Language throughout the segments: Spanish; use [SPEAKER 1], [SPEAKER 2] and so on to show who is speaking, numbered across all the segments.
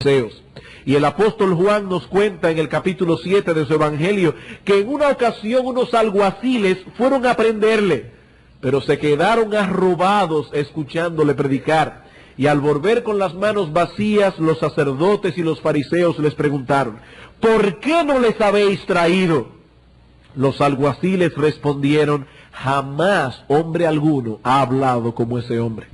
[SPEAKER 1] fariseos. Y el apóstol Juan nos cuenta en el capítulo 7 de su evangelio que en una ocasión unos alguaciles fueron a prenderle, pero se quedaron arrobados escuchándole predicar. Y al volver con las manos vacías, los sacerdotes y los fariseos les preguntaron: ¿por qué no les habéis traído? Los alguaciles respondieron: jamás hombre alguno ha hablado como ese hombre.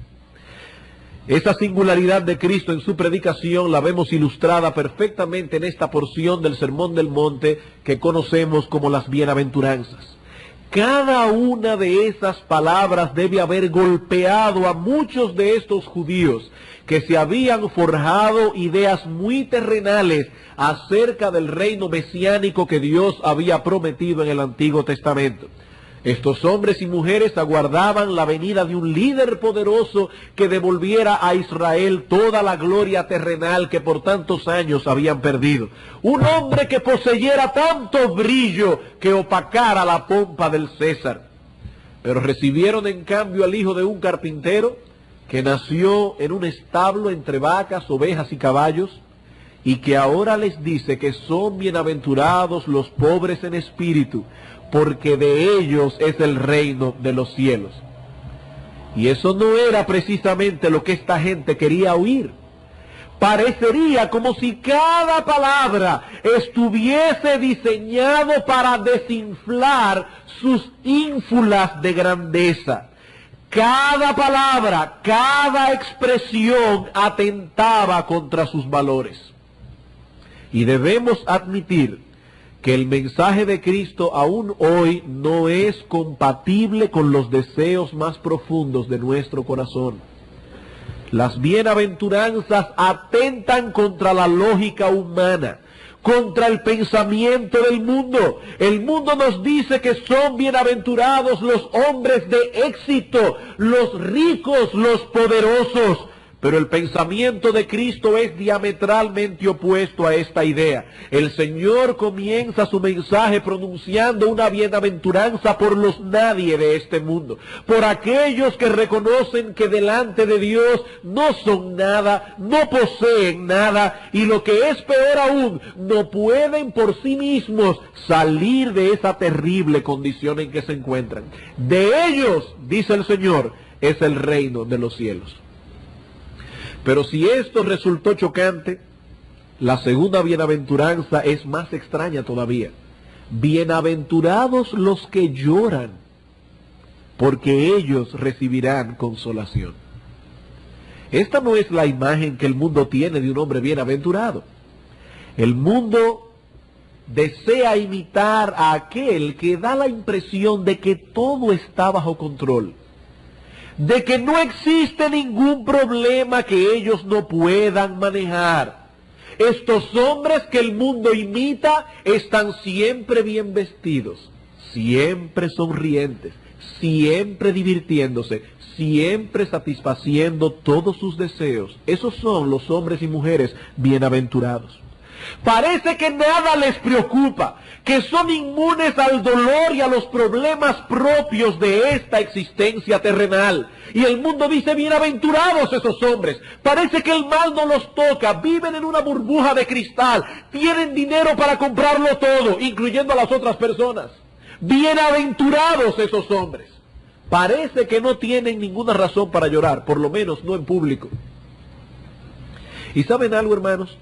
[SPEAKER 1] Esa singularidad de Cristo en su predicación la vemos ilustrada perfectamente en esta porción del Sermón del Monte que conocemos como las bienaventuranzas. Cada una de esas palabras debe haber golpeado a muchos de estos judíos que se habían forjado ideas muy terrenales acerca del reino mesiánico que Dios había prometido en el Antiguo Testamento. Estos hombres y mujeres aguardaban la venida de un líder poderoso que devolviera a Israel toda la gloria terrenal que por tantos años habían perdido. Un hombre que poseyera tanto brillo que opacara la pompa del César. Pero recibieron en cambio al hijo de un carpintero que nació en un establo entre vacas, ovejas y caballos, y que ahora les dice que son bienaventurados los pobres en espíritu, porque de ellos es el reino de los cielos. Y eso no era precisamente lo que esta gente quería oír. Parecería como si cada palabra estuviese diseñado para desinflar sus ínfulas de grandeza. Cada palabra, cada expresión atentaba contra sus valores. Y debemos admitir que el mensaje de Cristo aún hoy no es compatible con los deseos más profundos de nuestro corazón. Las bienaventuranzas atentan contra la lógica humana, contra el pensamiento del mundo. El mundo nos dice que son bienaventurados los hombres de éxito, los ricos, los poderosos. Pero el pensamiento de Cristo es diametralmente opuesto a esta idea. El Señor comienza su mensaje pronunciando una bienaventuranza por los nadie de este mundo, por aquellos que reconocen que delante de Dios no son nada, no poseen nada, y lo que es peor aún, no pueden por sí mismos salir de esa terrible condición en que se encuentran. De ellos, dice el Señor, es el reino de los cielos. Pero si esto resultó chocante, la segunda bienaventuranza es más extraña todavía. Bienaventurados los que lloran, porque ellos recibirán consolación. Esta no es la imagen que el mundo tiene de un hombre bienaventurado. El mundo desea imitar a aquel que da la impresión de que todo está bajo control, de que no existe ningún problema que ellos no puedan manejar. Estos hombres que el mundo imita están siempre bien vestidos, siempre sonrientes, siempre divirtiéndose, siempre satisfaciendo todos sus deseos. Esos son los hombres y mujeres bienaventurados. Parece que nada les preocupa, que son inmunes al dolor y a los problemas propios de esta existencia terrenal. Y el mundo dice: bienaventurados esos hombres, parece que el mal no los toca, viven en una burbuja de cristal, tienen dinero para comprarlo todo, incluyendo a las otras personas. Bienaventurados esos hombres. Parece que no tienen ninguna razón para llorar, por lo menos no en público. ¿Y saben algo, hermanos?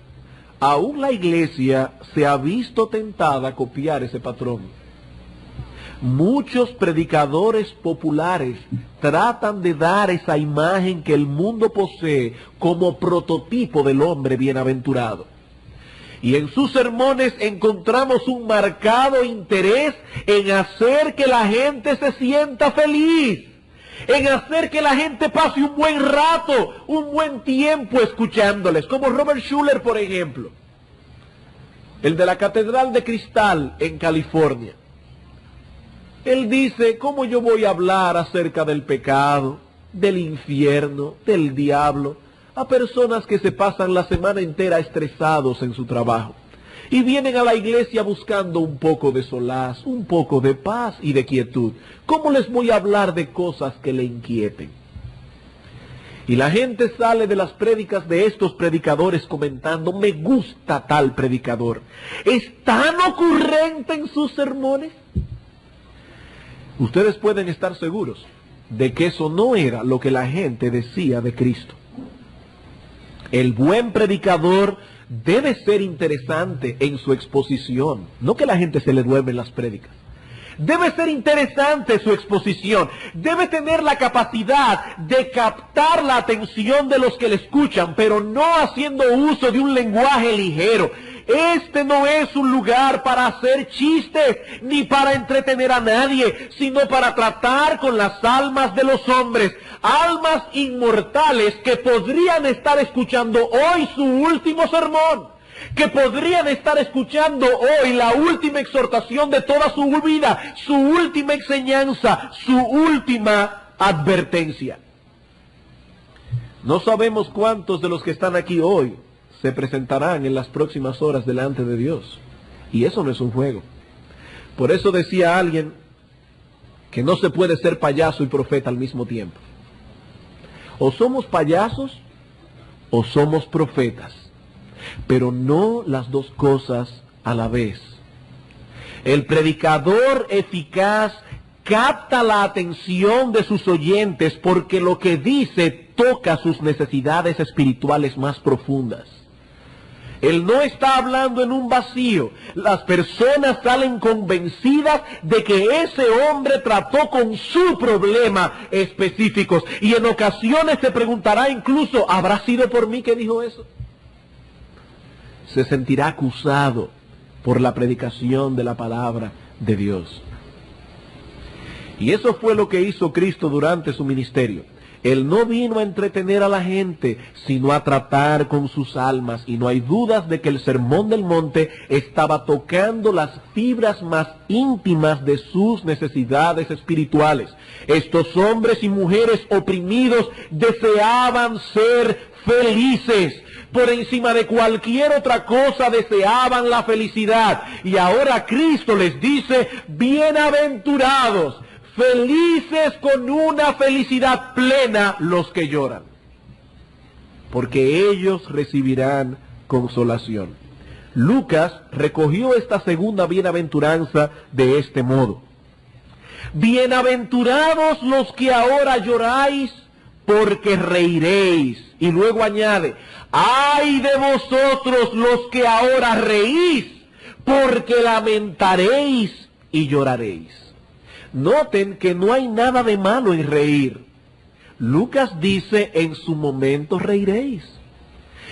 [SPEAKER 1] Aún la iglesia se ha visto tentada a copiar ese patrón. Muchos predicadores populares tratan de dar esa imagen que el mundo posee como prototipo del hombre bienaventurado. Y en sus sermones encontramos un marcado interés en hacer que la gente se sienta feliz, en hacer que la gente pase un buen rato, un buen tiempo escuchándoles, como Robert Schuller, por ejemplo, el de la Catedral de Cristal en California. Él dice: ¿cómo yo voy a hablar acerca del pecado, del infierno, del diablo, a personas que se pasan la semana entera estresados en su trabajo y vienen a la iglesia buscando un poco de solaz, un poco de paz y de quietud? ¿Cómo les voy a hablar de cosas que le inquieten? Y la gente sale de las prédicas de estos predicadores comentando, me gusta tal predicador. ¿Es tan ocurrente en sus sermones? Ustedes pueden estar seguros de que eso no era lo que la gente decía de Cristo. El buen predicador debe ser interesante en su exposición, no que la gente se le duerme en las prédicas. Debe ser interesante su exposición, debe tener la capacidad de captar la atención de los que le escuchan, pero no haciendo uso de un lenguaje ligero. Este no es un lugar para hacer chistes, ni para entretener a nadie, sino para tratar con las almas de los hombres, almas inmortales que podrían estar escuchando hoy su último sermón, que podrían estar escuchando hoy la última exhortación de toda su vida, su última enseñanza, su última advertencia. No sabemos cuántos de los que están aquí hoy se presentarán en las próximas horas delante de Dios. Y eso no es un juego. Por eso decía alguien que no se puede ser payaso y profeta al mismo tiempo. O somos payasos o somos profetas, pero no las dos cosas a la vez. El predicador eficaz capta la atención de sus oyentes porque lo que dice toca sus necesidades espirituales más profundas. Él no está hablando en un vacío. Las personas salen convencidas de que ese hombre trató con su problema específico. Y en ocasiones se preguntará incluso, ¿habrá sido por mí que dijo eso? Se sentirá acusado por la predicación de la palabra de Dios. Y eso fue lo que hizo Cristo durante su ministerio. Él no vino a entretener a la gente, sino a tratar con sus almas. Y no hay dudas de que el Sermón del Monte estaba tocando las fibras más íntimas de sus necesidades espirituales. Estos hombres y mujeres oprimidos deseaban ser felices. Por encima de cualquier otra cosa deseaban la felicidad. Y ahora Cristo les dice, bienaventurados, felices con una felicidad plena los que lloran, porque ellos recibirán consolación. Lucas recogió esta segunda bienaventuranza de este modo. Bienaventurados los que ahora lloráis, porque reiréis. Y luego añade, ay de vosotros los que ahora reís, porque lamentaréis y lloraréis. Noten que no hay nada de malo en reír. Lucas dice, en su momento reiréis.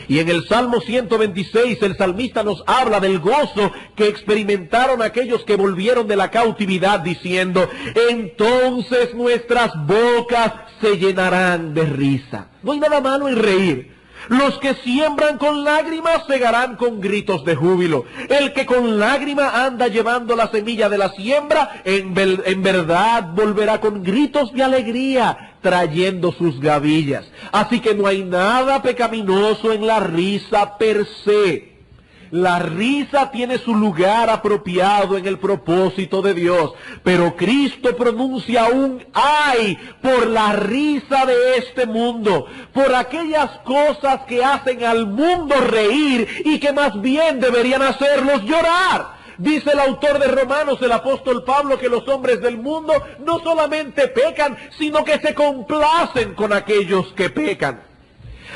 [SPEAKER 1] Y en el Salmo 126 el salmista nos habla del gozo que experimentaron aquellos que volvieron de la cautividad, diciendo, entonces nuestras bocas se llenarán de risa. No hay nada malo en reír. Los que siembran con lágrimas segarán con gritos de júbilo. El que con lágrima anda llevando la semilla de la siembra, en verdad volverá con gritos de alegría, trayendo sus gavillas. Así que no hay nada pecaminoso en la risa per se. La risa tiene su lugar apropiado en el propósito de Dios, pero Cristo pronuncia un ay por la risa de este mundo, por aquellas cosas que hacen al mundo reír y que más bien deberían hacerlos llorar. Dice el autor de Romanos, el apóstol Pablo, que los hombres del mundo no solamente pecan, sino que se complacen con aquellos que pecan.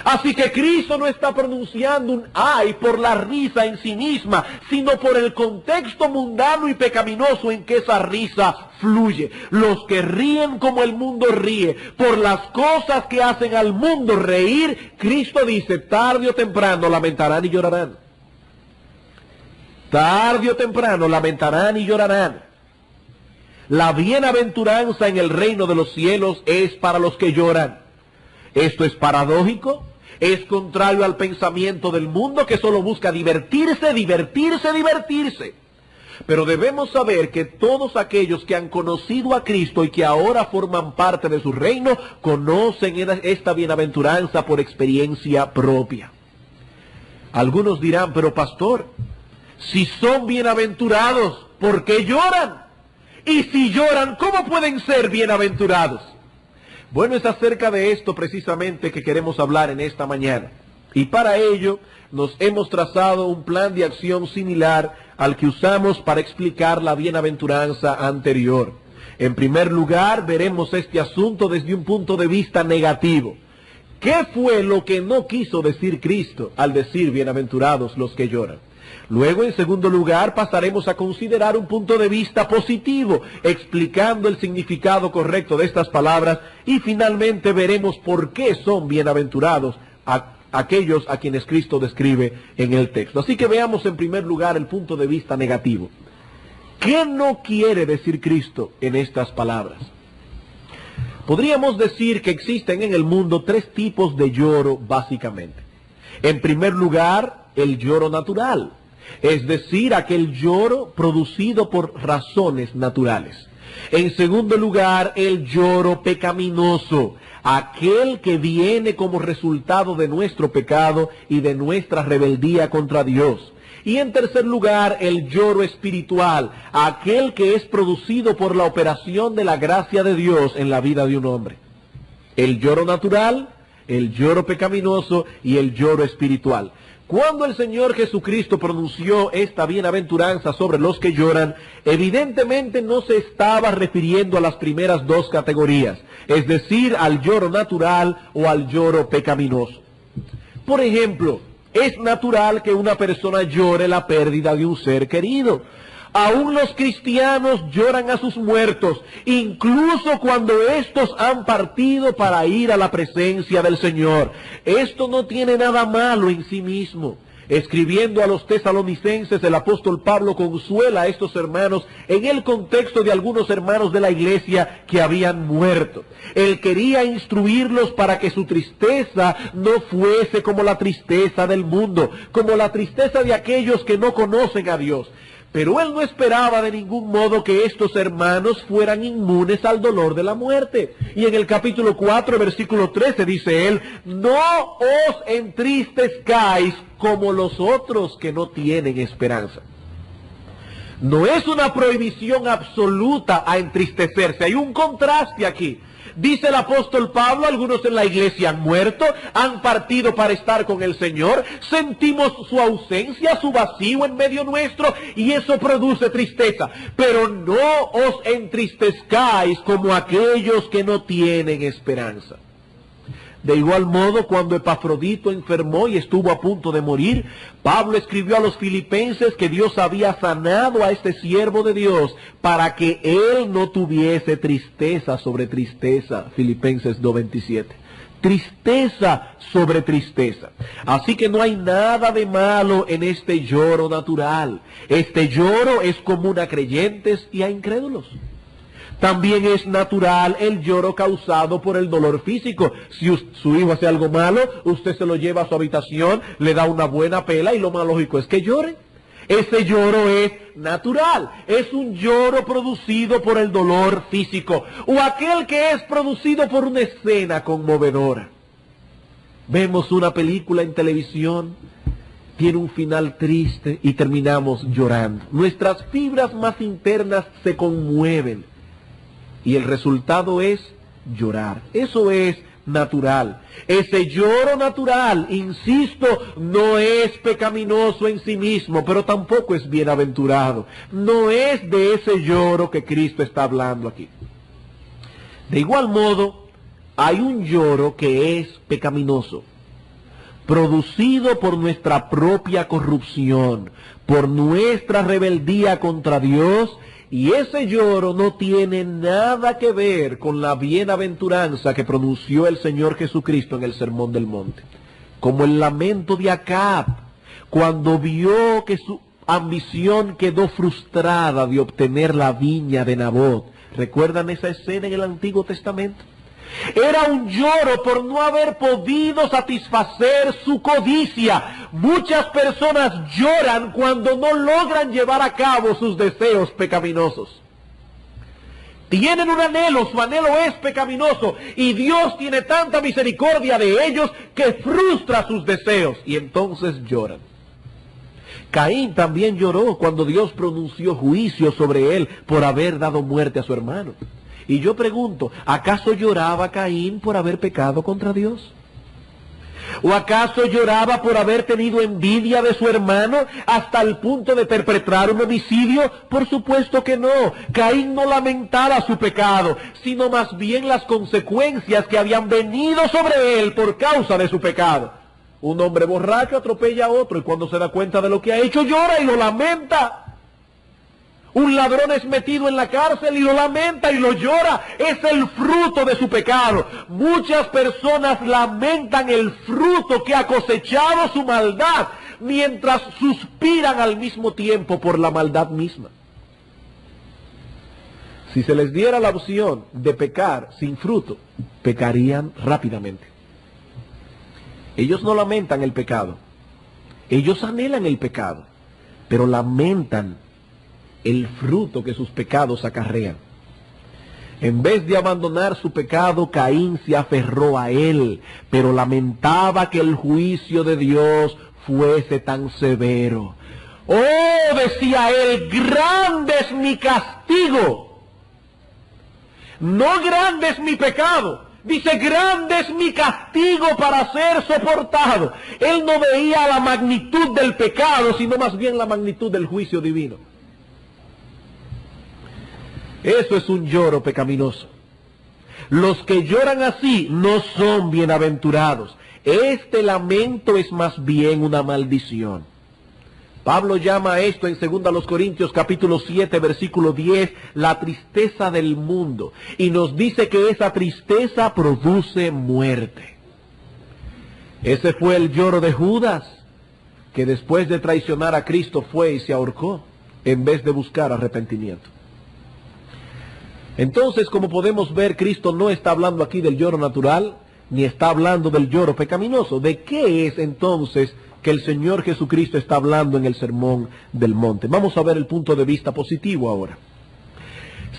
[SPEAKER 1] Así que Cristo no está pronunciando un ay por la risa en sí misma, sino por el contexto mundano y pecaminoso en que esa risa fluye. Los que ríen como el mundo ríe, por las cosas que hacen al mundo reír, Cristo dice, tarde o temprano lamentarán y llorarán. Tarde o temprano lamentarán y llorarán. La bienaventuranza en el reino de los cielos es para los que lloran. Esto es paradójico, es contrario al pensamiento del mundo que solo busca divertirse, divertirse, divertirse. Pero debemos saber que todos aquellos que han conocido a Cristo y que ahora forman parte de su reino, conocen esta bienaventuranza por experiencia propia. Algunos dirán, pero pastor, si son bienaventurados, ¿por qué lloran? Y si lloran, ¿cómo pueden ser bienaventurados? Bueno, es acerca de esto precisamente que queremos hablar en esta mañana. Y para ello nos hemos trazado un plan de acción similar al que usamos para explicar la bienaventuranza anterior. En primer lugar, veremos este asunto desde un punto de vista negativo. ¿Qué fue lo que no quiso decir Cristo al decir bienaventurados los que lloran? Luego, en segundo lugar, pasaremos a considerar un punto de vista positivo, explicando el significado correcto de estas palabras, y finalmente veremos por qué son bienaventurados aquellos a quienes Cristo describe en el texto. Así que veamos en primer lugar el punto de vista negativo. ¿Qué no quiere decir Cristo en estas palabras? Podríamos decir que existen en el mundo tres tipos de lloro básicamente. En primer lugar, el lloro natural, es decir, aquel lloro producido por razones naturales. En segundo lugar, el lloro pecaminoso, aquel que viene como resultado de nuestro pecado y de nuestra rebeldía contra Dios. Y en tercer lugar, el lloro espiritual, aquel que es producido por la operación de la gracia de Dios en la vida de un hombre. El lloro natural, el lloro pecaminoso y el lloro espiritual. Cuando el Señor Jesucristo pronunció esta bienaventuranza sobre los que lloran, evidentemente no se estaba refiriendo a las primeras dos categorías, es decir, al lloro natural o al lloro pecaminoso. Por ejemplo, es natural que una persona llore la pérdida de un ser querido. Aún los cristianos lloran a sus muertos, incluso cuando éstos han partido para ir a la presencia del Señor. Esto no tiene nada malo en sí mismo. Escribiendo a los tesalonicenses, el apóstol Pablo consuela a estos hermanos en el contexto de algunos hermanos de la iglesia que habían muerto. Él quería instruirlos para que su tristeza no fuese como la tristeza del mundo, como la tristeza de aquellos que no conocen a Dios. Pero él no esperaba de ningún modo que estos hermanos fueran inmunes al dolor de la muerte. Y en el capítulo 4, versículo 13 dice él, no os entristezcáis como los otros que no tienen esperanza. No es una prohibición absoluta a entristecerse, hay un contraste aquí. Dice el apóstol Pablo, algunos en la iglesia han muerto, han partido para estar con el Señor, sentimos su ausencia, su vacío en medio nuestro, y eso produce tristeza. Pero no os entristezcáis como aquellos que no tienen esperanza. De igual modo, cuando Epafrodito enfermó y estuvo a punto de morir, Pablo escribió a los filipenses que Dios había sanado a este siervo de Dios para que él no tuviese tristeza sobre tristeza. Filipenses 2:27. Tristeza sobre tristeza. Así que no hay nada de malo en este lloro natural. Este lloro es común a creyentes y a incrédulos. También es natural el lloro causado por el dolor físico. Si su hijo hace algo malo, usted se lo lleva a su habitación, le da una buena pela y lo más lógico es que llore. Ese lloro es natural, es un lloro producido por el dolor físico o aquel que es producido por una escena conmovedora. Vemos una película en televisión, tiene un final triste y terminamos llorando. Nuestras fibras más internas se conmueven. Y el resultado es llorar. Eso es natural. Ese lloro natural, insisto, no es pecaminoso en sí mismo, pero tampoco es bienaventurado. No es de ese lloro que Cristo está hablando aquí. De igual modo, hay un lloro que es pecaminoso, producido por nuestra propia corrupción, por nuestra rebeldía contra Dios. Y ese lloro no tiene nada que ver con la bienaventuranza que pronunció el Señor Jesucristo en el Sermón del Monte. Como el lamento de Acab, cuando vio que su ambición quedó frustrada de obtener la viña de Nabot. ¿Recuerdan esa escena en el Antiguo Testamento? Era un lloro por no haber podido satisfacer su codicia. Muchas personas lloran cuando no logran llevar a cabo sus deseos pecaminosos. Tienen un anhelo, su anhelo es pecaminoso y Dios tiene tanta misericordia de ellos que frustra sus deseos y entonces lloran. Caín también lloró cuando Dios pronunció juicio sobre él por haber dado muerte a su hermano. Y yo pregunto, ¿acaso lloraba Caín por haber pecado contra Dios? ¿O acaso lloraba por haber tenido envidia de su hermano hasta el punto de perpetrar un homicidio? Por supuesto que no. Caín no lamentaba su pecado, sino más bien las consecuencias que habían venido sobre él por causa de su pecado. Un hombre borracho atropella a otro y cuando se da cuenta de lo que ha hecho llora y lo lamenta. Un ladrón es metido en la cárcel y lo lamenta y lo llora. Es el fruto de su pecado. Muchas personas lamentan el fruto que ha cosechado su maldad, mientras suspiran al mismo tiempo por la maldad misma. Si se les diera la opción de pecar sin fruto, pecarían rápidamente. Ellos no lamentan el pecado. Ellos anhelan el pecado, pero lamentan el fruto que sus pecados acarrean. En vez de abandonar su pecado, Caín se aferró a él, pero lamentaba que el juicio de Dios fuese tan severo. Oh, decía él, grande es mi castigo. No grande es mi pecado. Dice, grande es mi castigo para ser soportado. Él no veía la magnitud del pecado, sino más bien la magnitud del juicio divino. Eso es un lloro pecaminoso. Los que lloran así no son bienaventurados. Este lamento es más bien una maldición. Pablo llama a esto en 2 Corintios capítulo 7 versículo 10 la tristeza del mundo, y nos dice que esa tristeza produce muerte. Ese fue el lloro de Judas, que después de traicionar a Cristo fue y se ahorcó en vez de buscar arrepentimiento. Entonces, como podemos ver, Cristo no está hablando aquí del lloro natural, ni está hablando del lloro pecaminoso. ¿De qué es entonces que el Señor Jesucristo está hablando en el Sermón del Monte? Vamos a ver el punto de vista positivo ahora.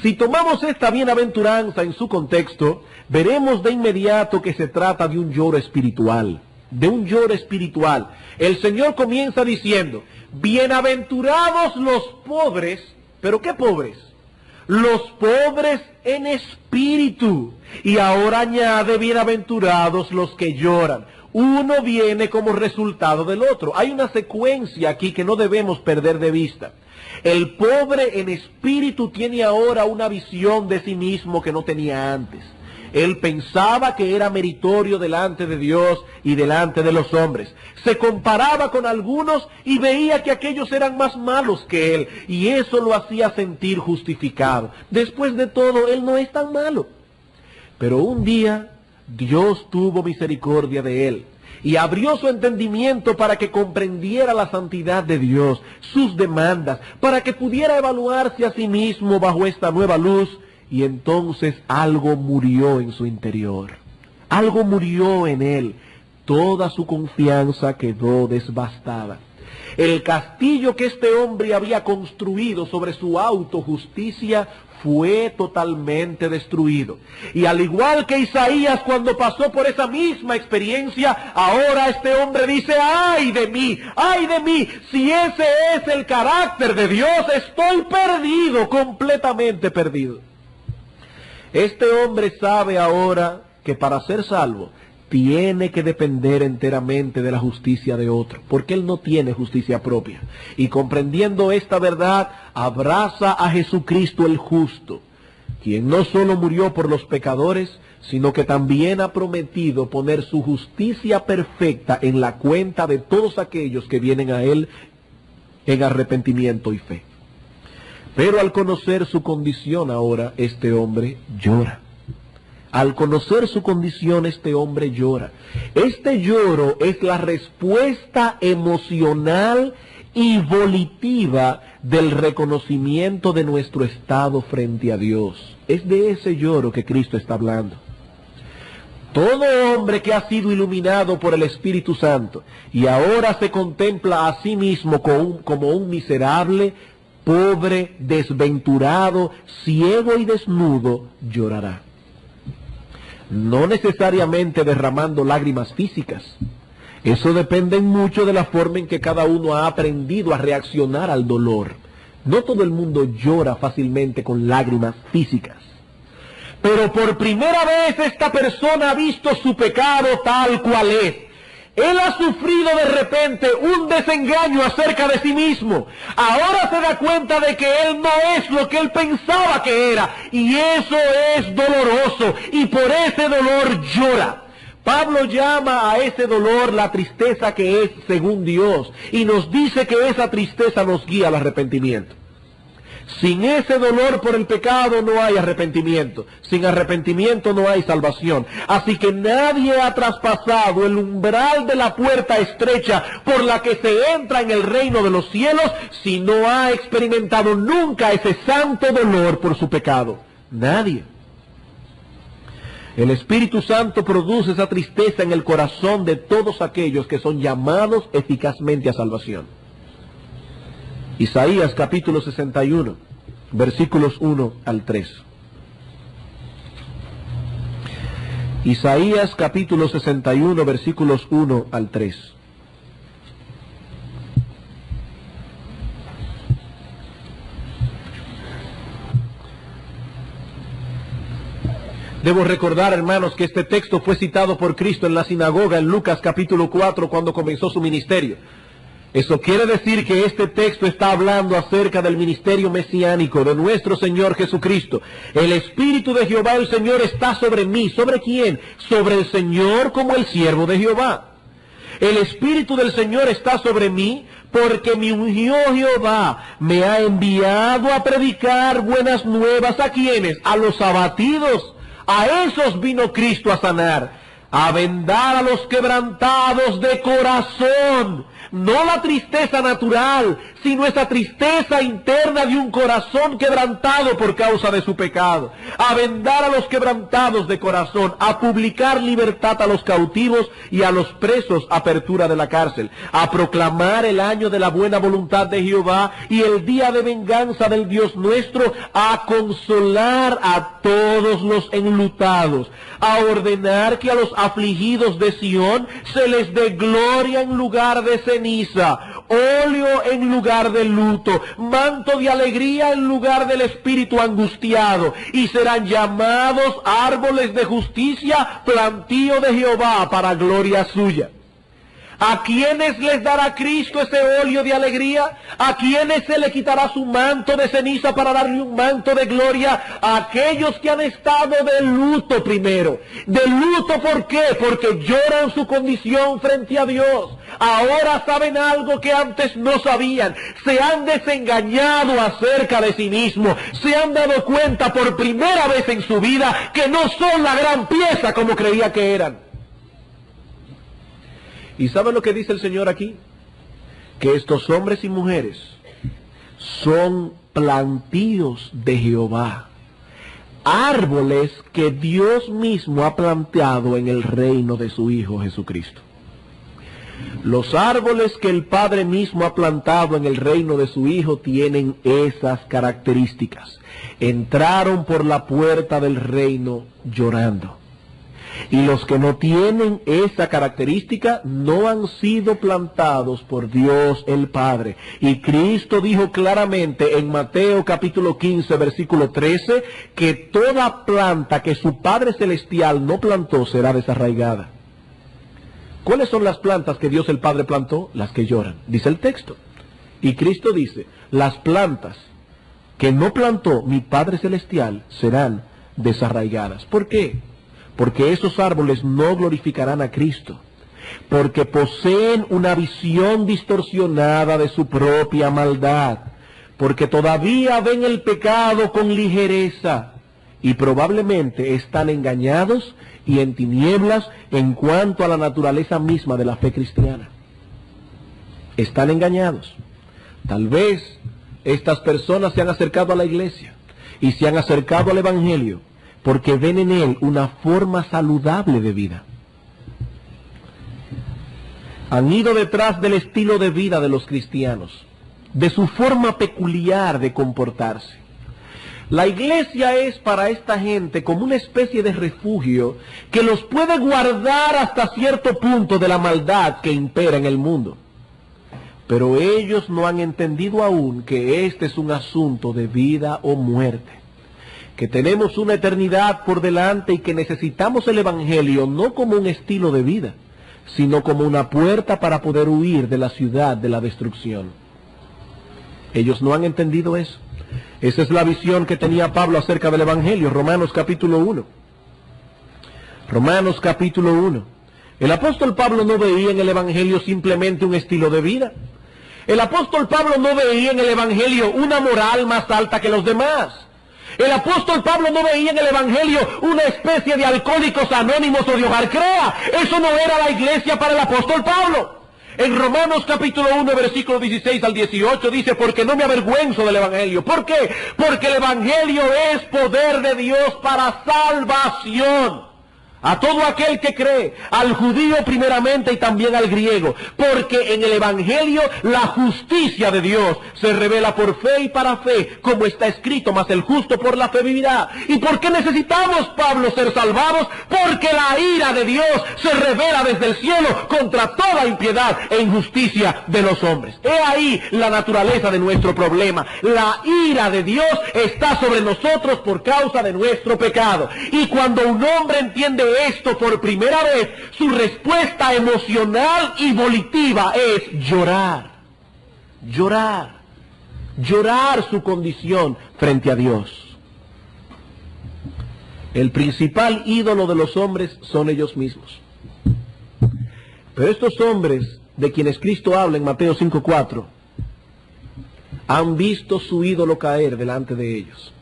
[SPEAKER 1] Si tomamos esta bienaventuranza en su contexto, veremos de inmediato que se trata de un lloro espiritual. De un lloro espiritual. El Señor comienza diciendo, bienaventurados los pobres, ¿pero qué pobres? Los pobres en espíritu. Y ahora añade, bienaventurados los que lloran. Uno viene como resultado del otro. Hay una secuencia aquí que no debemos perder de vista. El pobre en espíritu tiene ahora una visión de sí mismo que no tenía antes. Él pensaba que era meritorio delante de Dios y delante de los hombres. Se comparaba con algunos y veía que aquellos eran más malos que él, y eso lo hacía sentir justificado. Después de todo, él no es tan malo. Pero un día, Dios tuvo misericordia de él y abrió su entendimiento para que comprendiera la santidad de Dios, sus demandas, para que pudiera evaluarse a sí mismo bajo esta nueva luz. Y entonces algo murió en su interior. Algo murió en él. Toda su confianza quedó devastada. El castillo que este hombre había construido sobre su autojusticia fue totalmente destruido. Y al igual que Isaías cuando pasó por esa misma experiencia, ahora este hombre dice, ¡ay de mí! ¡Ay de mí! Si ese es el carácter de Dios, estoy perdido, completamente perdido. Este hombre sabe ahora que para ser salvo tiene que depender enteramente de la justicia de otro, porque él no tiene justicia propia. Y comprendiendo esta verdad, abraza a Jesucristo el justo, quien no solo murió por los pecadores, sino que también ha prometido poner su justicia perfecta en la cuenta de todos aquellos que vienen a él en arrepentimiento y fe. Pero al conocer su condición ahora, este hombre llora. Al conocer su condición, este hombre llora. Este lloro es la respuesta emocional y volitiva del reconocimiento de nuestro estado frente a Dios. Es de ese lloro que Cristo está hablando. Todo hombre que ha sido iluminado por el Espíritu Santo y ahora se contempla a sí mismo como un miserable, pobre, desventurado, ciego y desnudo, llorará. No necesariamente derramando lágrimas físicas. Eso depende mucho de la forma en que cada uno ha aprendido a reaccionar al dolor. No todo el mundo llora fácilmente con lágrimas físicas. pero por primera vez esta persona ha visto su pecado tal cual es. Él ha sufrido de repente un desengaño acerca de sí mismo. Ahora se da cuenta de que él no es lo que él pensaba que era. Y eso es doloroso. Y por ese dolor llora. Pablo llama a ese dolor la tristeza que es según Dios. Y nos dice que esa tristeza nos guía al arrepentimiento. Sin ese dolor por el pecado no hay arrepentimiento. Sin arrepentimiento no hay salvación. Así que nadie ha traspasado el umbral de la puerta estrecha por la que se entra en el reino de los cielos si no ha experimentado nunca ese santo dolor por su pecado. Nadie. El Espíritu Santo produce esa tristeza en el corazón de todos aquellos que son llamados eficazmente a salvación. Isaías capítulo 61, versículos 1 al 3. Isaías capítulo 61, versículos 1 al 3. Debo recordar, hermanos, que este texto fue citado por Cristo en la sinagoga en Lucas capítulo 4 cuando comenzó su ministerio. Eso quiere decir que este texto está hablando acerca del ministerio mesiánico de nuestro Señor Jesucristo. El Espíritu de Jehová, el Señor, está sobre mí. ¿Sobre quién? Sobre el Señor como el siervo de Jehová. El Espíritu del Señor está sobre mí porque me ungió Jehová. Me ha enviado a predicar buenas nuevas ¿a quiénes? A los abatidos. A esos vino Cristo a sanar. A vendar a los quebrantados de corazón. No la tristeza natural, sino esa tristeza interna de un corazón quebrantado por causa de su pecado. A vendar a los quebrantados de corazón, a publicar libertad a los cautivos y a los presos apertura de la cárcel. A proclamar el año de la buena voluntad de Jehová y el día de venganza del Dios nuestro. A consolar a todos los enlutados. A ordenar que a los afligidos de Sión se les dé gloria en lugar de ceniza, óleo en lugar de luto, manto de alegría en lugar del espíritu angustiado, y serán llamados árboles de justicia, plantío de Jehová para gloria suya. ¿A quiénes les dará Cristo ese óleo de alegría? ¿A quiénes se le quitará su manto de ceniza para darle un manto de gloria? A aquellos que han estado de luto primero. ¿De luto por qué? Porque lloran su condición frente a Dios. Ahora saben algo que antes no sabían. Se han desengañado acerca de sí mismos. Se han dado cuenta por primera vez en su vida que no son la gran pieza como creía que eran. ¿Y saben lo que dice el Señor aquí? Que estos hombres y mujeres son plantíos de Jehová. Árboles que Dios mismo ha plantado en el reino de su Hijo Jesucristo. Los árboles que el Padre mismo ha plantado en el reino de su Hijo tienen esas características. Entraron por la puerta del reino llorando. Y los que no tienen esa característica no han sido plantados por Dios el Padre. Y Cristo dijo claramente en Mateo capítulo 15 versículo 13 que toda planta que su Padre Celestial no plantó será desarraigada. ¿Cuáles son las plantas que Dios el Padre plantó? Las que lloran, dice el texto. Y Cristo dice, las plantas que no plantó mi Padre Celestial serán desarraigadas. ¿Por qué? Porque esos árboles no glorificarán a Cristo, porque poseen una visión distorsionada de su propia maldad, porque todavía ven el pecado con ligereza y probablemente están engañados y en tinieblas en cuanto a la naturaleza misma de la fe cristiana. Están engañados. Tal vez estas personas se han acercado a la iglesia y se han acercado al Evangelio porque ven en él una forma saludable de vida. Han ido detrás del estilo de vida de los cristianos, de su forma peculiar de comportarse. La iglesia es para esta gente como una especie de refugio que los puede guardar hasta cierto punto de la maldad que impera en el mundo. Pero ellos no han entendido aún que este es un asunto de vida o muerte. que tenemos una eternidad por delante y que necesitamos el Evangelio no como un estilo de vida, sino como una puerta para poder huir de la ciudad de la destrucción. Ellos no han entendido eso. Esa es la visión que tenía Pablo acerca del Evangelio. Romanos capítulo 1. Romanos capítulo 1. El apóstol Pablo no veía en el Evangelio simplemente un estilo de vida. El apóstol Pablo no veía en el Evangelio una moral más alta que los demás. El apóstol Pablo no veía en el Evangelio una especie de alcohólicos anónimos o de hogar crea. Eso no era la iglesia para el apóstol Pablo. En Romanos capítulo 1, versículo 16 al 18 dice, porque no me avergüenzo del Evangelio. ¿Por qué? Porque el Evangelio es poder de Dios para salvación a todo aquel que cree, al judío primeramente y también al griego, porque en el Evangelio la justicia de Dios se revela por fe y para fe, como está escrito, mas el justo por la fe vivirá. ¿Y por qué necesitamos, Pablo, ser salvados? Porque la ira de Dios se revela desde el cielo contra toda impiedad e injusticia de los hombres. He ahí la naturaleza de nuestro problema. La ira de Dios está sobre nosotros por causa de nuestro pecado. Y cuando un hombre entiende esto por primera vez, su respuesta emocional y volitiva es llorar. Llorar. Llorar su condición frente a Dios. El principal ídolo de los hombres son ellos mismos. Pero estos hombres de quienes Cristo habla en Mateo 5:4 han visto su ídolo caer delante de ellos.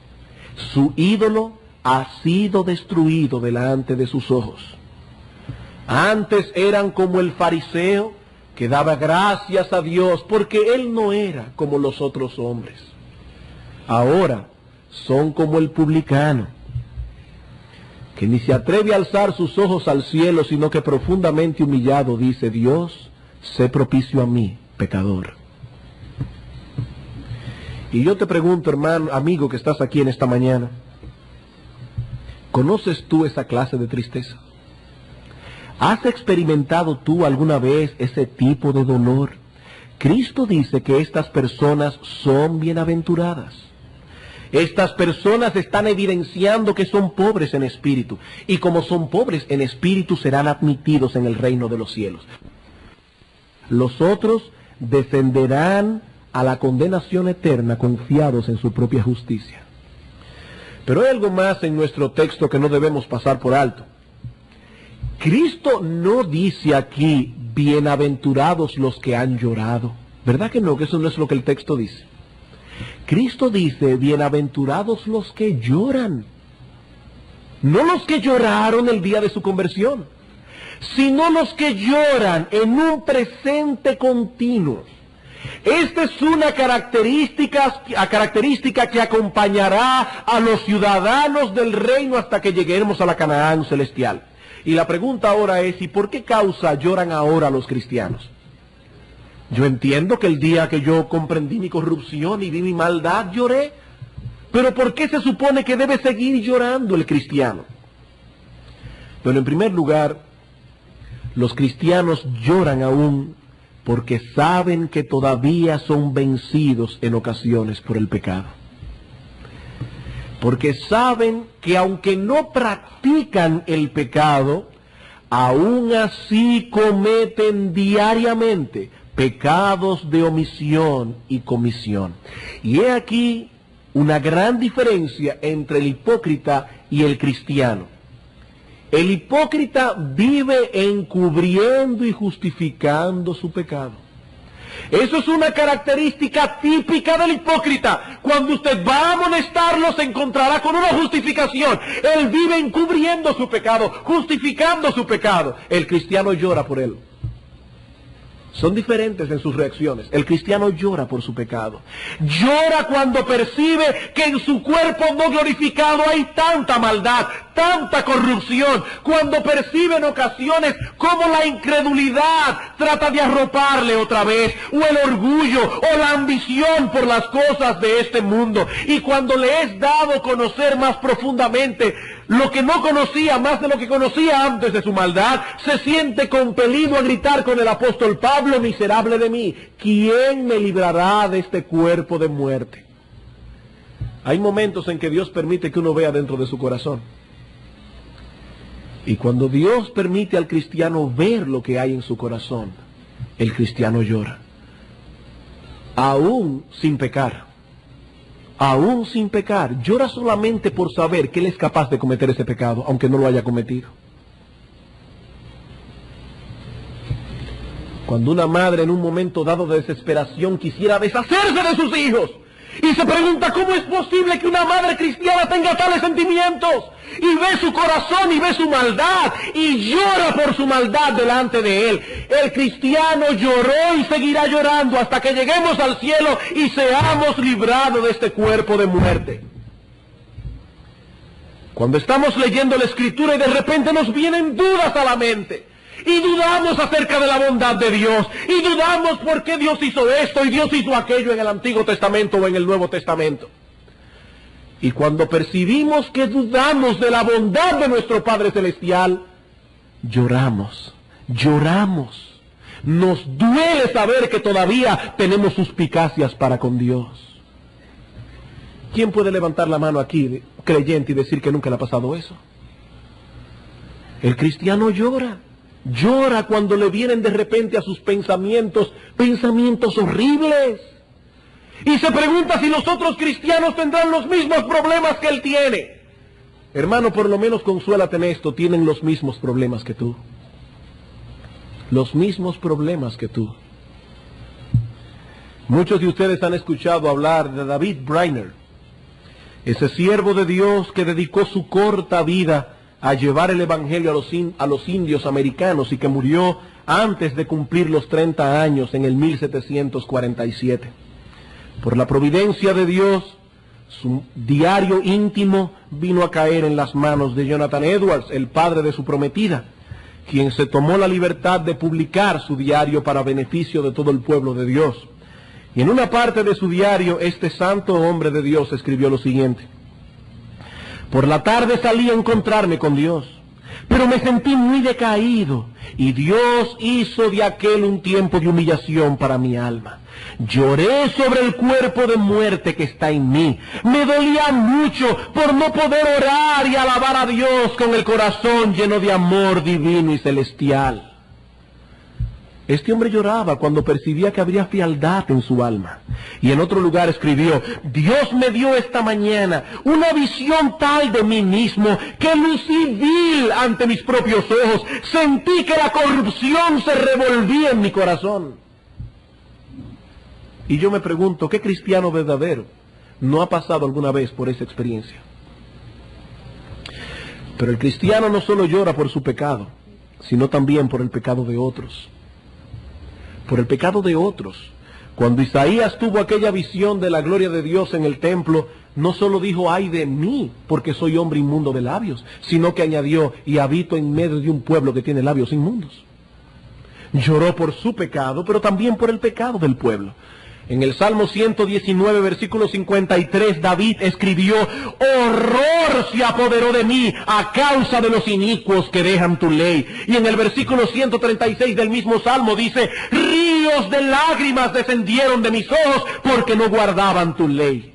[SPEAKER 1] Su ídolo ha sido destruido delante de sus ojos. Antes eran como el fariseo que daba gracias a Dios porque él no era como los otros hombres. Ahora son como el publicano, que ni se atreve a alzar sus ojos al cielo, sino que profundamente humillado dice, Dios, sé propicio a mí, pecador. Y yo te pregunto, hermano, amigo que estás aquí en esta mañana, ¿conoces tú esa clase de tristeza? ¿Has experimentado tú alguna vez ese tipo de dolor? Cristo dice que estas personas son bienaventuradas. Estas personas están evidenciando que son pobres en espíritu, y como son pobres en espíritu serán admitidos en el reino de los cielos. Los otros descenderán a la condenación eterna confiados en su propia justicia. Pero hay algo más en nuestro texto que no debemos pasar por alto. Cristo no dice aquí, bienaventurados los que han llorado. ¿Verdad que no? Que eso no es lo que el texto dice. Cristo dice, bienaventurados los que lloran. No los que lloraron el día de su conversión, sino los que lloran en un presente continuo. Esta es una característica que acompañará a los ciudadanos del reino hasta que lleguemos a la Canaán celestial. Y la pregunta ahora es, ¿y por qué causa lloran ahora los cristianos? Yo entiendo que el día que yo comprendí mi corrupción y vi mi maldad, lloré. Pero ¿por qué se supone que debe seguir llorando el cristiano? Bueno, en primer lugar, los cristianos lloran aún porque saben que todavía son vencidos en ocasiones por el pecado. Porque saben que aunque no practican el pecado, aún así cometen diariamente pecados de omisión y comisión. Y he aquí una gran diferencia entre el hipócrita y el cristiano. El hipócrita vive encubriendo y justificando su pecado. Eso es una característica típica del hipócrita. Cuando usted va a amonestarlo, se encontrará con una justificación. Él vive encubriendo su pecado, justificando su pecado. El cristiano llora por él. Son diferentes en sus reacciones. El cristiano llora por su pecado. Llora cuando percibe que en su cuerpo no glorificado hay tanta maldad, tanta corrupción. Cuando percibe en ocasiones cómo la incredulidad trata de arroparle otra vez, o el orgullo, o la ambición por las cosas de este mundo. Y cuando le es dado conocer más profundamente lo que no conocía, más de lo que conocía antes de su maldad, se siente compelido a gritar con el apóstol Pablo, miserable de mí, ¿quién me librará de este cuerpo de muerte? Hay momentos en que Dios permite que uno vea dentro de su corazón. Y cuando Dios permite al cristiano ver lo que hay en su corazón, el cristiano llora. Aún sin pecar. Aún sin pecar. Llora solamente por saber que él es capaz de cometer ese pecado, aunque no lo haya cometido. Cuando una madre en un momento dado de desesperación quisiera deshacerse de sus hijos, y se pregunta cómo es posible que una madre cristiana tenga tales sentimientos, y ve su corazón y ve su maldad, y llora por su maldad delante de él. El cristiano lloró y seguirá llorando hasta que lleguemos al cielo y seamos librados de este cuerpo de muerte. Cuando estamos leyendo la Escritura y de repente nos vienen dudas a la mente, y dudamos acerca de la bondad de Dios, y dudamos por qué Dios hizo esto y Dios hizo aquello en el Antiguo Testamento o en el Nuevo Testamento. Y cuando percibimos que dudamos de la bondad de nuestro Padre Celestial, lloramos, lloramos. Nos duele saber que todavía tenemos suspicacias para con Dios. ¿Quién puede levantar la mano aquí, creyente, y decir que nunca le ha pasado eso? El cristiano llora. Llora cuando le vienen de repente a sus pensamientos horribles. Y se pregunta si los otros cristianos tendrán los mismos problemas que él tiene. Hermano, por lo menos consuélate en esto, tienen los mismos problemas que tú. Los mismos problemas que tú. Muchos de ustedes han escuchado hablar de David Brainerd, ese siervo de Dios que dedicó su corta vida a llevar el evangelio a los indios americanos y que murió antes de cumplir los 30 años en el 1747. Por la providencia de Dios, su diario íntimo vino a caer en las manos de Jonathan Edwards, el padre de su prometida, quien se tomó la libertad de publicar su diario para beneficio de todo el pueblo de Dios. Y en una parte de su diario, este santo hombre de Dios escribió lo siguiente: por la tarde salí a encontrarme con Dios, pero me sentí muy decaído, y Dios hizo de aquel un tiempo de humillación para mi alma. Lloré sobre el cuerpo de muerte que está en mí. Me dolía mucho por no poder orar y alabar a Dios con el corazón lleno de amor divino y celestial. Este hombre lloraba cuando percibía que habría frialdad en su alma. Y en otro lugar escribió: Dios me dio esta mañana una visión tal de mí mismo que lucí vil ante mis propios ojos. Sentí que la corrupción se revolvía en mi corazón. Y yo me pregunto, ¿qué cristiano verdadero no ha pasado alguna vez por esa experiencia? Pero el cristiano no solo llora por su pecado, sino también por el pecado de otros. Por el pecado de otros. Cuando Isaías tuvo aquella visión de la gloria de Dios en el templo, no solo dijo: ay de mí, porque soy hombre inmundo de labios, sino que añadió: y habito en medio de un pueblo que tiene labios inmundos. Lloró por su pecado, pero también por el pecado del pueblo. En el Salmo 119, versículo 53, David escribió: horror se apoderó de mí a causa de los inicuos que dejan tu ley. Y en el versículo 136 del mismo Salmo dice: ríos de lágrimas descendieron de mis ojos porque no guardaban tu ley.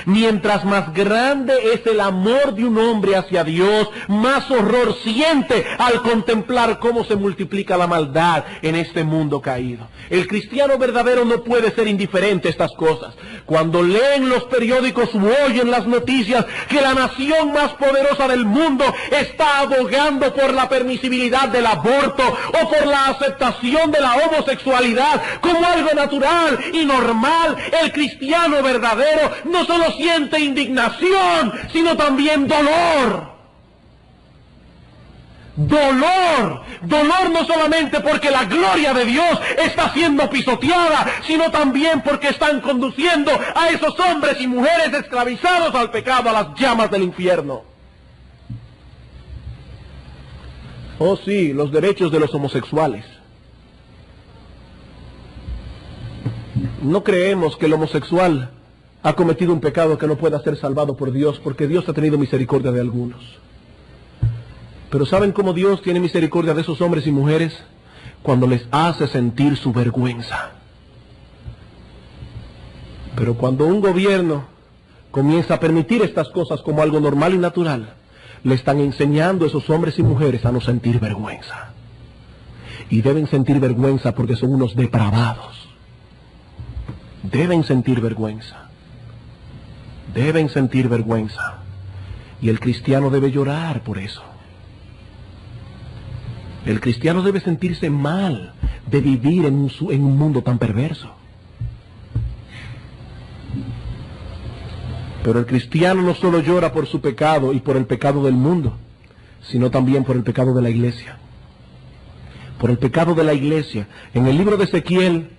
[SPEAKER 1] Mientras más grande es el amor de un hombre hacia Dios, más horror siente al contemplar cómo se multiplica la maldad en este mundo caído. El cristiano verdadero no puede ser indiferente a estas cosas. Cuando leen los periódicos u oyen las noticias que la nación más poderosa del mundo está abogando por la permisibilidad del aborto o por la aceptación de la homosexualidad como algo natural y normal, el cristiano verdadero no solo siente indignación, sino también dolor. Dolor no solamente porque la gloria de Dios está siendo pisoteada, sino también porque están conduciendo a esos hombres y mujeres esclavizados al pecado, a las llamas del infierno. Oh sí, los derechos de los homosexuales. No creemos que el homosexual ha cometido un pecado que no pueda ser salvado por Dios, porque Dios ha tenido misericordia de algunos. Pero ¿saben cómo Dios tiene misericordia de esos hombres y mujeres? Cuando les hace sentir su vergüenza. Pero cuando un gobierno comienza a permitir estas cosas como algo normal y natural, le están enseñando a esos hombres y mujeres a no sentir vergüenza. Y deben sentir vergüenza porque son unos depravados. Deben sentir vergüenza. Deben sentir vergüenza. Y el cristiano debe llorar por eso. El cristiano debe sentirse mal de vivir en un mundo tan perverso. Pero el cristiano no solo llora por su pecado y por el pecado del mundo, sino también por el pecado de la iglesia. Por el pecado de la iglesia. En el libro de Ezequiel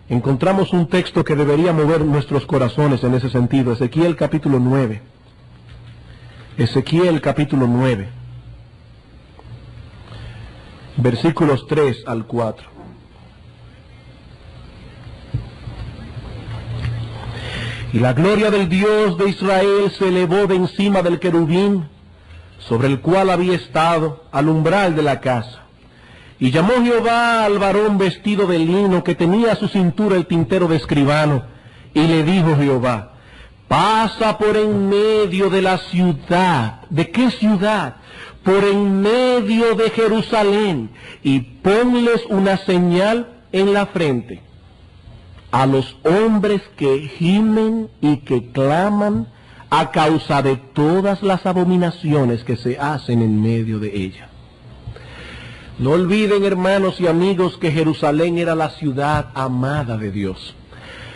[SPEAKER 1] encontramos un texto que debería mover nuestros corazones en ese sentido. Ezequiel capítulo 9. Ezequiel capítulo 9. Versículos 3 al 4. Y la gloria del Dios de Israel se elevó de encima del querubín sobre el cual había estado al umbral de la casa. Y llamó Jehová al varón vestido de lino que tenía a su cintura el tintero de escribano, y le dijo Jehová: pasa por en medio de la ciudad. ¿De qué ciudad? Por en medio de Jerusalén, y ponles una señal en la frente a los hombres que gimen y que claman a causa de todas las abominaciones que se hacen en medio de ella. No olviden, hermanos y amigos, que Jerusalén era la ciudad amada de Dios.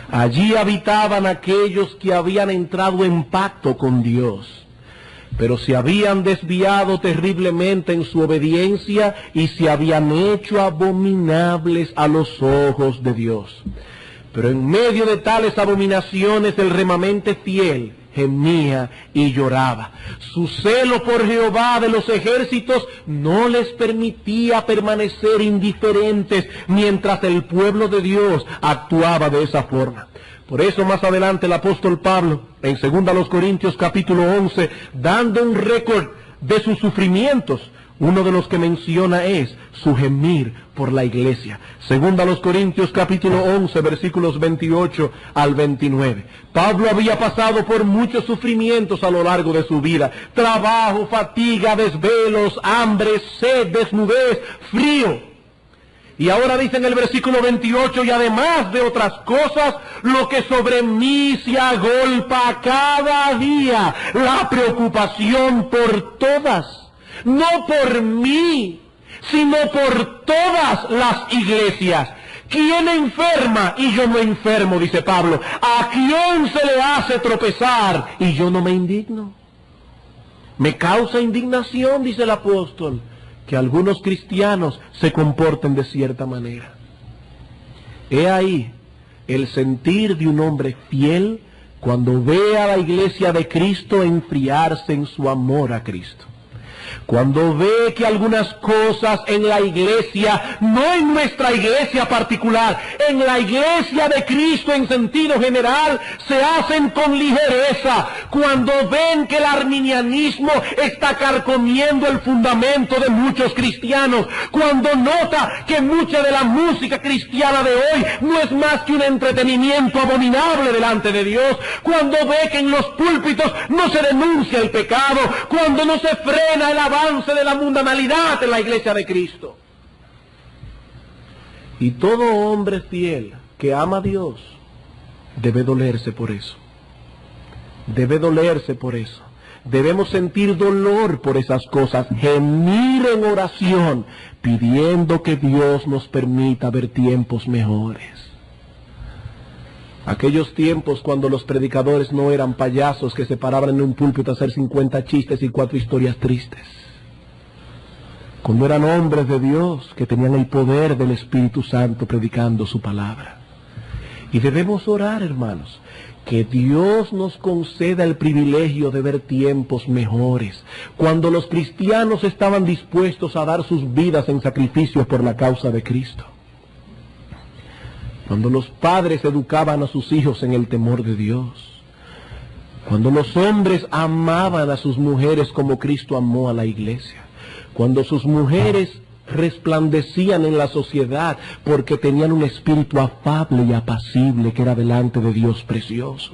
[SPEAKER 1] Allí habitaban aquellos que habían entrado en pacto con Dios, pero se habían desviado terriblemente en su obediencia y se habían hecho abominables a los ojos de Dios. Pero en medio de tales abominaciones el remanente fiel gemía y lloraba. Su celo por Jehová de los ejércitos no les permitía permanecer indiferentes mientras el pueblo de Dios actuaba de esa forma. Por eso más adelante el apóstol Pablo, en 2 Corintios capítulo 11, dando un récord de sus sufrimientos, uno de los que menciona es su gemir por la iglesia. 2 Corintios capítulo 11, versículos 28 al 29. Pablo había pasado por muchos sufrimientos a lo largo de su vida. Trabajo, fatiga, desvelos, hambre, sed, desnudez, frío. Y ahora dice en el versículo 28, y además de otras cosas, lo que sobre mí se agolpa cada día, la preocupación por todas. No por mí, sino por todas las iglesias. ¿Quién enferma y yo no enfermo? Dice Pablo. ¿A quién se le hace tropezar y yo no me indigno? Me causa indignación, dice el apóstol, que algunos cristianos se comporten de cierta manera. He ahí el sentir de un hombre fiel cuando ve a la iglesia de Cristo enfriarse en su amor a Cristo. Cuando ve que algunas cosas en la iglesia, no en nuestra iglesia particular, en la iglesia de Cristo en sentido general, se hacen con ligereza. Cuando ven que el arminianismo está carcomiendo el fundamento de muchos cristianos. Cuando nota que mucha de la música cristiana de hoy no es más que un entretenimiento abominable delante de Dios. Cuando ve que en los púlpitos no se denuncia el pecado. Cuando no se frena el avance de la mundanalidad en la iglesia de Cristo. Y todo hombre fiel que ama a Dios debe dolerse por eso. Debe dolerse por eso. Debemos sentir dolor por esas cosas, gemir en oración, pidiendo que Dios nos permita ver tiempos mejores. Aquellos tiempos cuando los predicadores no eran payasos que se paraban en un púlpito a hacer 50 chistes y 4 historias tristes. Cuando eran hombres de Dios que tenían el poder del Espíritu Santo predicando su palabra. Y debemos orar, hermanos, que Dios nos conceda el privilegio de ver tiempos mejores, cuando los cristianos estaban dispuestos a dar sus vidas en sacrificio por la causa de Cristo. Cuando los padres educaban a sus hijos en el temor de Dios. Cuando los hombres amaban a sus mujeres como Cristo amó a la iglesia. Cuando sus mujeres resplandecían en la sociedad porque tenían un espíritu afable y apacible que era delante de Dios precioso.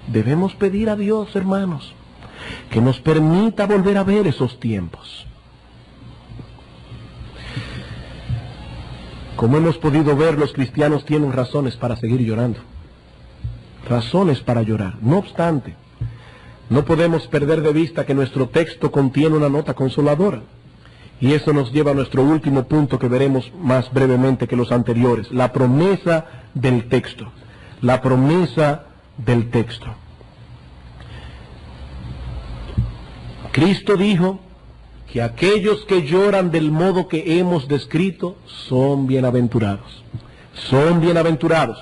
[SPEAKER 1] Debemos pedir a Dios, hermanos, que nos permita volver a ver esos tiempos. Como hemos podido ver, los cristianos tienen razones para seguir llorando. Razones para llorar. No obstante, no podemos perder de vista que nuestro texto contiene una nota consoladora. Y eso nos lleva a nuestro último punto, que veremos más brevemente que los anteriores. La promesa del texto. La promesa del texto. Cristo dijo que aquellos que lloran del modo que hemos descrito son bienaventurados. Son bienaventurados.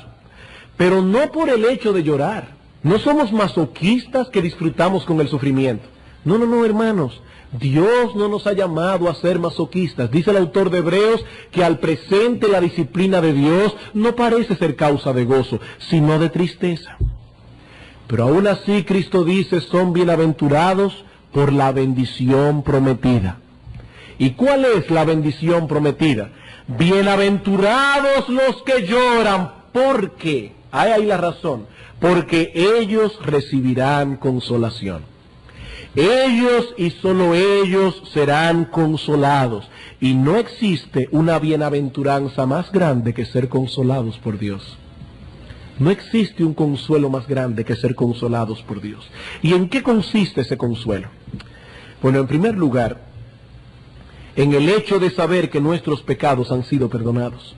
[SPEAKER 1] Pero no por el hecho de llorar. No somos masoquistas que disfrutamos con el sufrimiento. No, no, no, hermanos. Dios no nos ha llamado a ser masoquistas. Dice el autor de Hebreos que al presente la disciplina de Dios no parece ser causa de gozo, sino de tristeza. Pero aún así Cristo dice, son bienaventurados por la bendición prometida. ¿Y cuál es la bendición prometida? Bienaventurados los que lloran, porque, hay ahí la razón, porque ellos recibirán consolación. Ellos y solo ellos serán consolados. Y no existe una bienaventuranza más grande que ser consolados por Dios. No existe un consuelo más grande que ser consolados por Dios. ¿Y en qué consiste ese consuelo? Bueno, en primer lugar, en el hecho de saber que nuestros pecados han sido perdonados.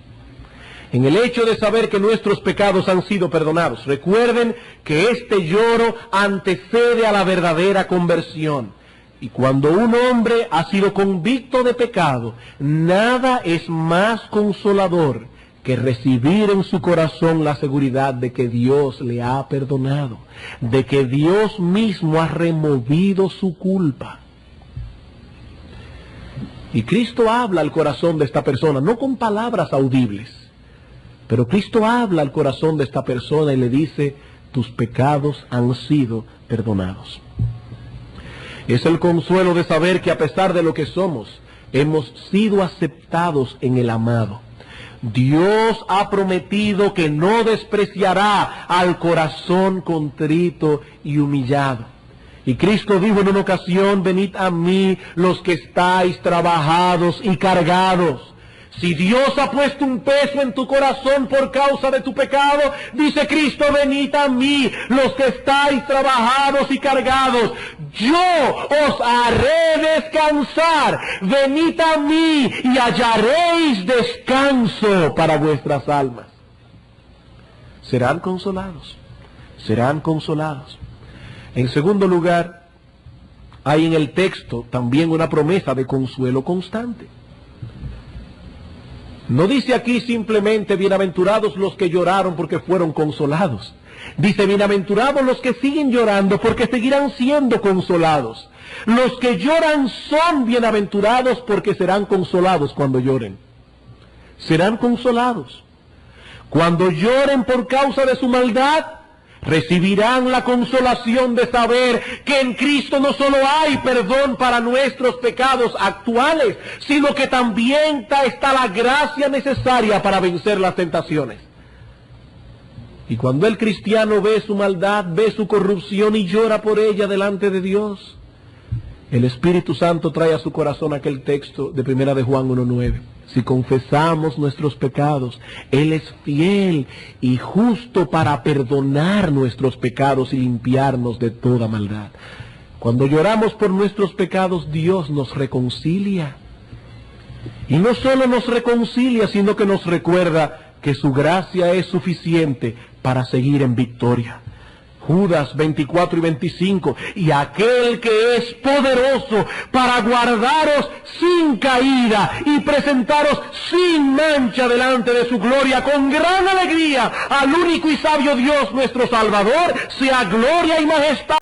[SPEAKER 1] En el hecho de saber que nuestros pecados han sido perdonados. Recuerden que este lloro antecede a la verdadera conversión. Y cuando un hombre ha sido convicto de pecado, nada es más consolador que recibir en su corazón la seguridad de que Dios le ha perdonado, de que Dios mismo ha removido su culpa. Y Cristo habla al corazón de esta persona, no con palabras audibles, pero Cristo habla al corazón de esta persona y le dice, tus pecados han sido perdonados. Es el consuelo de saber que a pesar de lo que somos, hemos sido aceptados en el amado. Dios ha prometido que no despreciará al corazón contrito y humillado. Y Cristo dijo en una ocasión, venid a mí los que estáis trabajados y cargados. Si Dios ha puesto un peso en tu corazón por causa de tu pecado, dice Cristo, venid a mí, los que estáis trabajados y cargados. Yo os haré descansar. Venid a mí y hallaréis descanso para vuestras almas. Serán consolados. Serán consolados. En segundo lugar, hay en el texto también una promesa de consuelo constante. No dice aquí simplemente bienaventurados los que lloraron porque fueron consolados. Dice bienaventurados los que siguen llorando porque seguirán siendo consolados. Los que lloran son bienaventurados porque serán consolados cuando lloren. Serán consolados. Cuando lloren por causa de su maldad, recibirán la consolación de saber que en Cristo no solo hay perdón para nuestros pecados actuales, sino que también está la gracia necesaria para vencer las tentaciones. Y cuando el cristiano ve su maldad, ve su corrupción y llora por ella delante de Dios, el Espíritu Santo trae a su corazón aquel texto de 1 de Juan 1:9. Si confesamos nuestros pecados, Él es fiel y justo para perdonar nuestros pecados y limpiarnos de toda maldad. Cuando lloramos por nuestros pecados, Dios nos reconcilia. Y no solo nos reconcilia, sino que nos recuerda que su gracia es suficiente para seguir en victoria. Judas 24 y 25, y aquel que es poderoso para guardaros sin caída y presentaros sin mancha delante de su gloria, con gran alegría, al único y sabio Dios nuestro Salvador, sea gloria y majestad.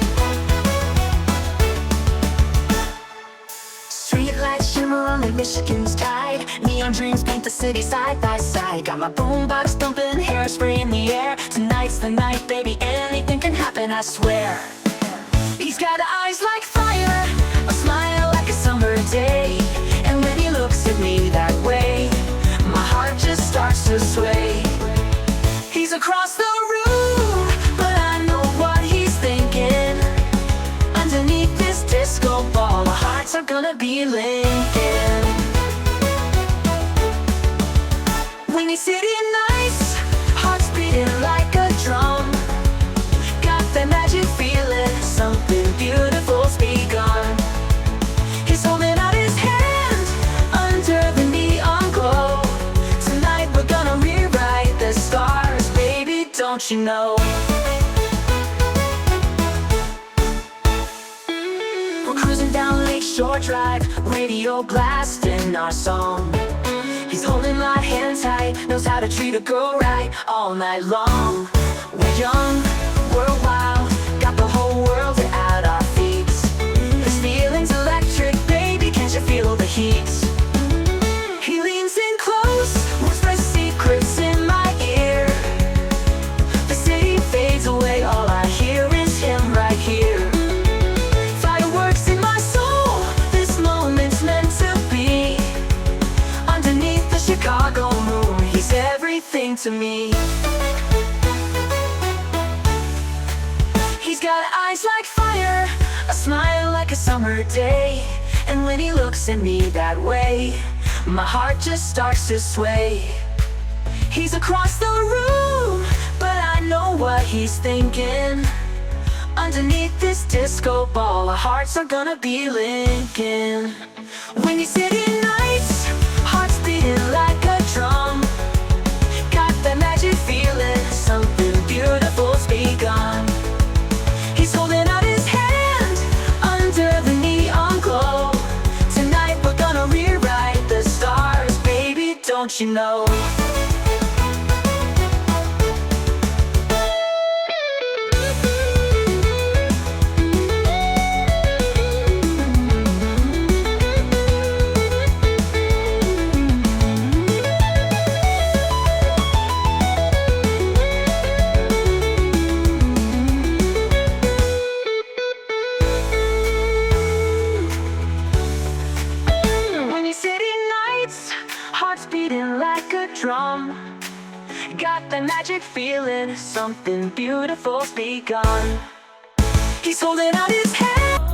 [SPEAKER 2] Like Michigan's tide, neon dreams paint the city side by side. Got my boombox thumping, hairspray in the air. Tonight's the night, baby, anything can happen, I swear. He's got eyes like fire, a smile like a summer day. And when he looks at me that way, my heart just starts to sway. He's across the room, but I know what he's hearts are gonna be Lincoln. Windy City nights, hearts beating like a drum. Got that magic feeling, something beautiful's begun. He's holding out his hand under the neon glow. Tonight we're gonna rewrite the stars, baby, don't you know? We're cruising down Lakeshore Drive, radio blasting our song. He's holding my hand tight, knows how to treat a girl right all night long. We're young, we're wild, got the whole world at our feet. This feeling's electric, baby, can't you feel the heat? He leans in close, whispers secrets in my ear. The city fades away, all I hear is him right here. Fireworks in my soul, this moment's meant to be. Underneath the Chicago moon, he's everything to me. He's got eyes like fire, a smile like a summer day. And when he looks at me that way, my heart just starts to sway. He's across the room, but I know what he's thinking. Underneath this disco ball, our hearts are gonna be Lincoln. Windy City nights, hearts beating like a drum. Got that magic feeling, something beautiful's begun. He's holding out his hand under the neon glow. Tonight we're gonna rewrite the stars, baby, don't you know? Hearts beating like a drum. Got that magic feeling, something beautiful's begun. He's holding out his hand.